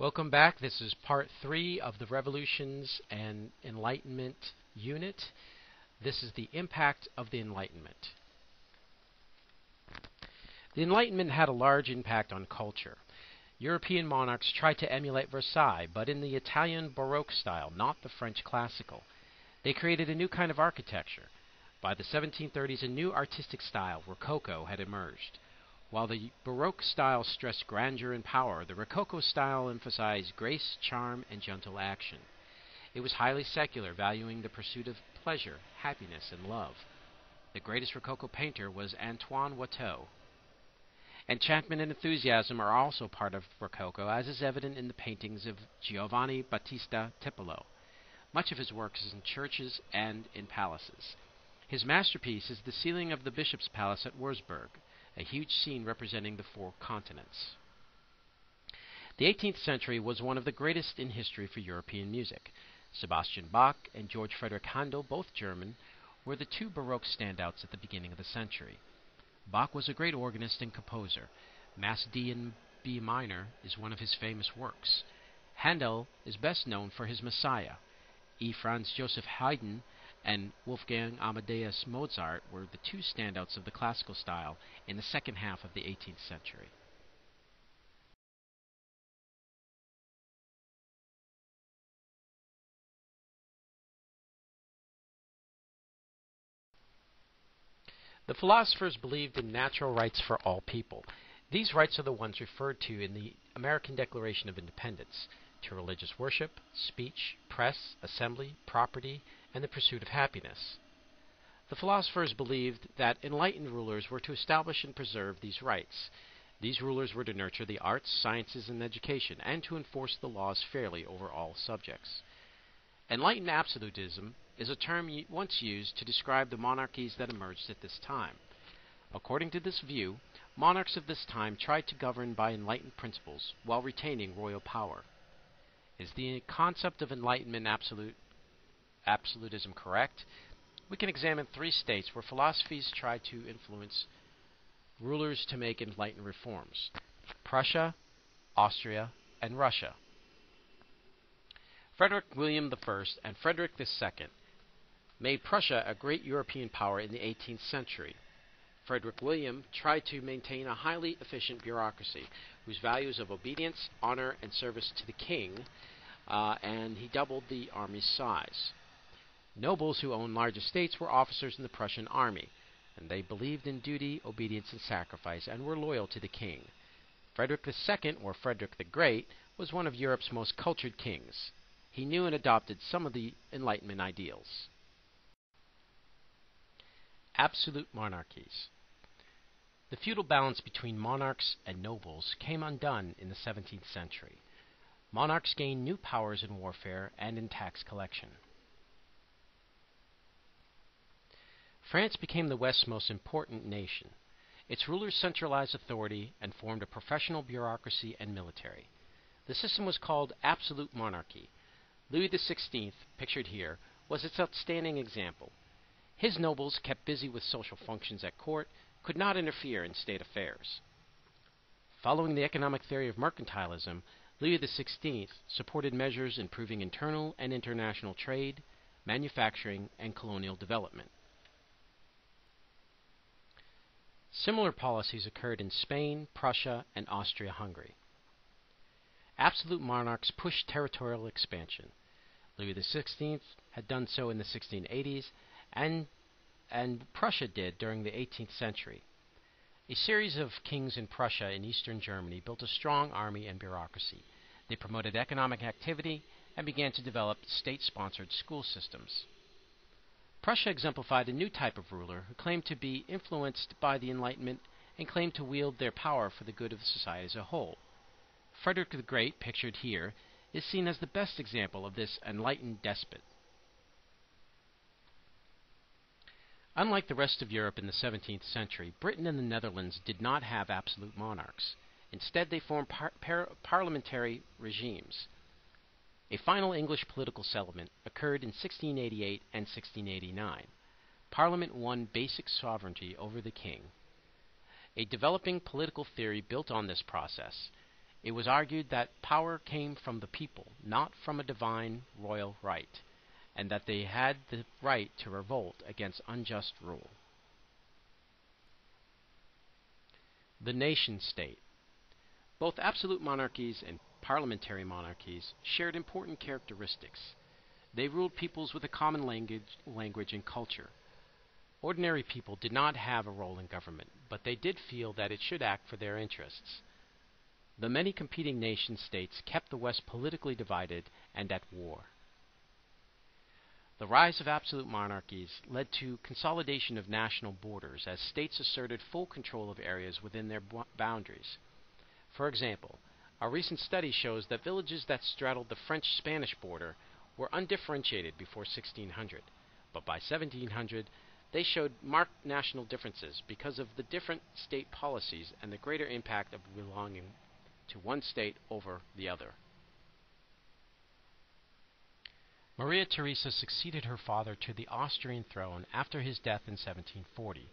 Welcome back. This is part 3 of the Revolutions and Enlightenment unit. This is the impact of the Enlightenment. The Enlightenment had a large impact on culture. European monarchs tried to emulate Versailles, but in the Italian Baroque style, not the French classical. They created a new kind of architecture. By the 1730s, a new artistic style, Rococo, had emerged. While the Baroque style stressed grandeur and power, the Rococo style emphasized grace, charm, and gentle action. It was highly secular, valuing the pursuit of pleasure, happiness, and love. The greatest Rococo painter was Antoine Watteau. Enchantment and enthusiasm are also part of Rococo, as is evident in the paintings of Giovanni Battista Tiepolo. Much of his work is in churches and in palaces. His masterpiece is the ceiling of the bishop's palace at Wurzburg, a huge scene representing the 4 continents. The 18th century was one of the greatest in history for European music. Sebastian Bach and George Friedrich Handel, both German, were the 2 Baroque standouts at the beginning of the century. Bach was a great organist and composer. Mass D in B minor is one of his famous works. Handel is best known for his Messiah. E. Franz Joseph Haydn and Wolfgang Amadeus Mozart were the 2 standouts of the classical style in the second half of the 18th century. The philosophers believed in natural rights for all people. These rights are the ones referred to in the American Declaration of Independence: to religious worship, speech, press, assembly, property, and the pursuit of happiness. The philosophers believed that enlightened rulers were to establish and preserve these rights. These rulers were to nurture the arts, sciences, and education, and to enforce the laws fairly over all subjects. Enlightened absolutism is a term once used to describe the monarchies that emerged at this time. According to this view, monarchs of this time tried to govern by enlightened principles while retaining royal power. Is the concept of Enlightenment absolutism correct? We can examine 3 states where philosophies tried to influence rulers to make enlightened reforms: Prussia, Austria, and Russia. Frederick William I and Frederick II made Prussia a great European power in the 18th century. Frederick William tried to maintain a highly efficient bureaucracy whose values of obedience, honor, and service to the king, and he doubled the army's size. Nobles who owned large estates were officers in the Prussian army, and they believed in duty, obedience, and sacrifice, and were loyal to the king. Frederick II, or Frederick the Great, was one of Europe's most cultured kings. He knew and adopted some of the Enlightenment ideals. Absolute monarchies. The feudal balance between monarchs and nobles came undone in the 17th century. Monarchs gained new powers in warfare and in tax collection. France became the West's most important nation. Its rulers centralized authority and formed a professional bureaucracy and military. The system was called absolute monarchy. Louis XVI, pictured here, was its outstanding example. His nobles, kept busy with social functions at court, could not interfere in state affairs. Following the economic theory of mercantilism, Louis XVI supported measures improving internal and international trade, manufacturing, and colonial development. Similar policies occurred in Spain, Prussia, and Austria-Hungary. Absolute monarchs pushed territorial expansion. Louis XVI had done so in the 1680s, and Prussia did during the 18th century. A series of kings in Prussia and eastern Germany built a strong army and bureaucracy. They promoted economic activity and began to develop state-sponsored school systems. Prussia exemplified a new type of ruler who claimed to be influenced by the Enlightenment and claimed to wield their power for the good of society as a whole. Frederick the Great, pictured here, is seen as the best example of this enlightened despot. Unlike the rest of Europe in the 17th century, Britain and the Netherlands did not have absolute monarchs. Instead, they formed parliamentary regimes. A final English political settlement occurred in 1688 and 1689. Parliament won basic sovereignty over the king. A developing political theory built on this process. It was argued that power came from the people, not from a divine royal right, and that they had the right to revolt against unjust rule. The nation-state. Both absolute monarchies and parliamentary monarchies shared important characteristics. They ruled peoples with a common language and culture. Ordinary people did not have a role in government, but they did feel that it should act for their interests. The many competing nation-states kept the West politically divided and at war. The rise of absolute monarchies led to consolidation of national borders as states asserted full control of areas within their boundaries. For example, a recent study shows that villages that straddled the French-Spanish border were undifferentiated before 1600, but by 1700 they showed marked national differences because of the different state policies and the greater impact of belonging to one state over the other. Maria Theresa succeeded her father to the Austrian throne after his death in 1740.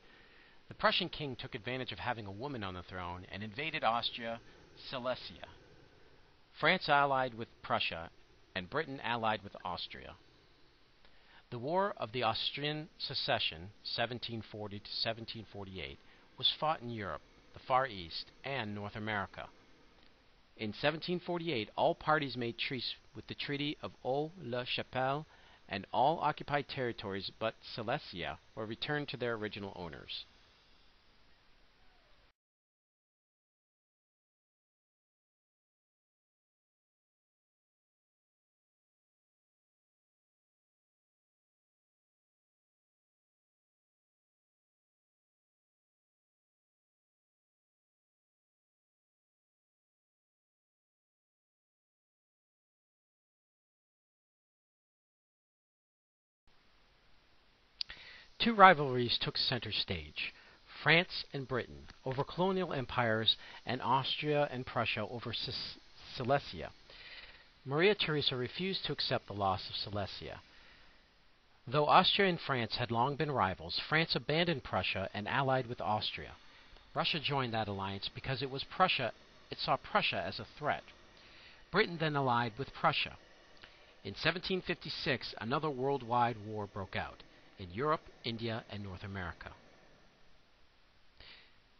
The Prussian king took advantage of having a woman on the throne and invaded Austria-Silesia. France allied with Prussia, and Britain allied with Austria. The War of the Austrian Succession, 1740 to 1748, was fought in Europe, the Far East, and North America. In 1748, all parties made peace with the Treaty of Aix-la-Chapelle, and all occupied territories but Silesia were returned to their original owners. Two rivalries took center stage: France and Britain over colonial empires, and Austria and Prussia over Silesia. Maria Theresa refused to accept the loss of Silesia. Though Austria and France had long been rivals, France abandoned Prussia and allied with Austria. Russia joined that alliance because it saw Prussia as a threat. Britain then allied with Prussia. In 1756, another worldwide war broke out in Europe, India, and North America.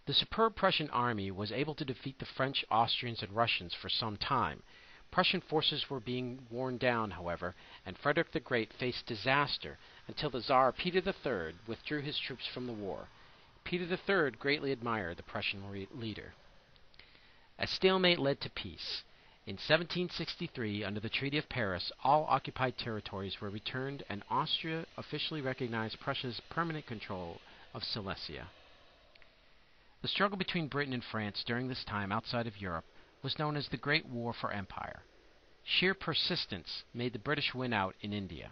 The superb Prussian army was able to defeat the French, Austrians, and Russians for some time. Prussian forces were being worn down, however, and Frederick the Great faced disaster until the Tsar Peter III withdrew his troops from the war. Peter III greatly admired the Prussian leader. A stalemate led to peace. In 1763, under the Treaty of Paris, all occupied territories were returned, and Austria officially recognized Prussia's permanent control of Silesia. The struggle between Britain and France during this time outside of Europe was known as the Great War for Empire. Sheer persistence made the British win out in India.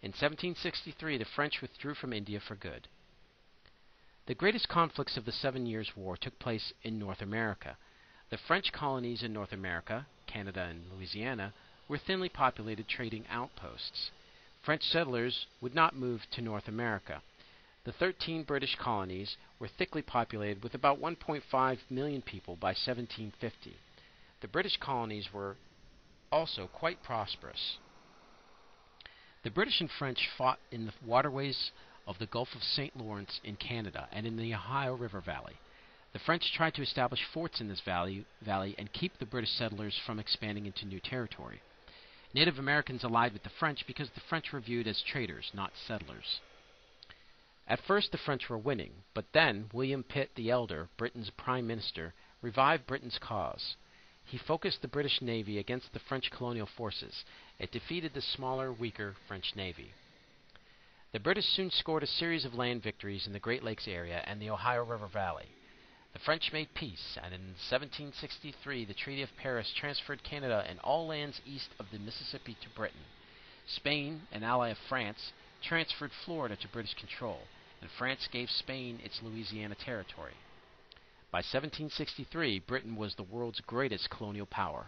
In 1763, the French withdrew from India for good. The greatest conflicts of the 7 Years' War took place in North America. The French colonies in North America, Canada and Louisiana, were thinly populated trading outposts. French settlers would not move to North America. The 13 British colonies were thickly populated with about 1.5 million people by 1750. The British colonies were also quite prosperous. The British and French fought in the waterways of the Gulf of St. Lawrence in Canada and in the Ohio River Valley. The French tried to establish forts in this valley and keep the British settlers from expanding into new territory. Native Americans allied with the French because the French were viewed as traders, not settlers. At first the French were winning, but then William Pitt the Elder, Britain's Prime Minister, revived Britain's cause. He focused the British Navy against the French colonial forces. It defeated the smaller, weaker French Navy. The British soon scored a series of land victories in the Great Lakes area and the Ohio River Valley. The French made peace, and in 1763 the Treaty of Paris transferred Canada and all lands east of the Mississippi to Britain. Spain, an ally of France, transferred Florida to British control, and France gave Spain its Louisiana territory. By 1763, Britain was the world's greatest colonial power.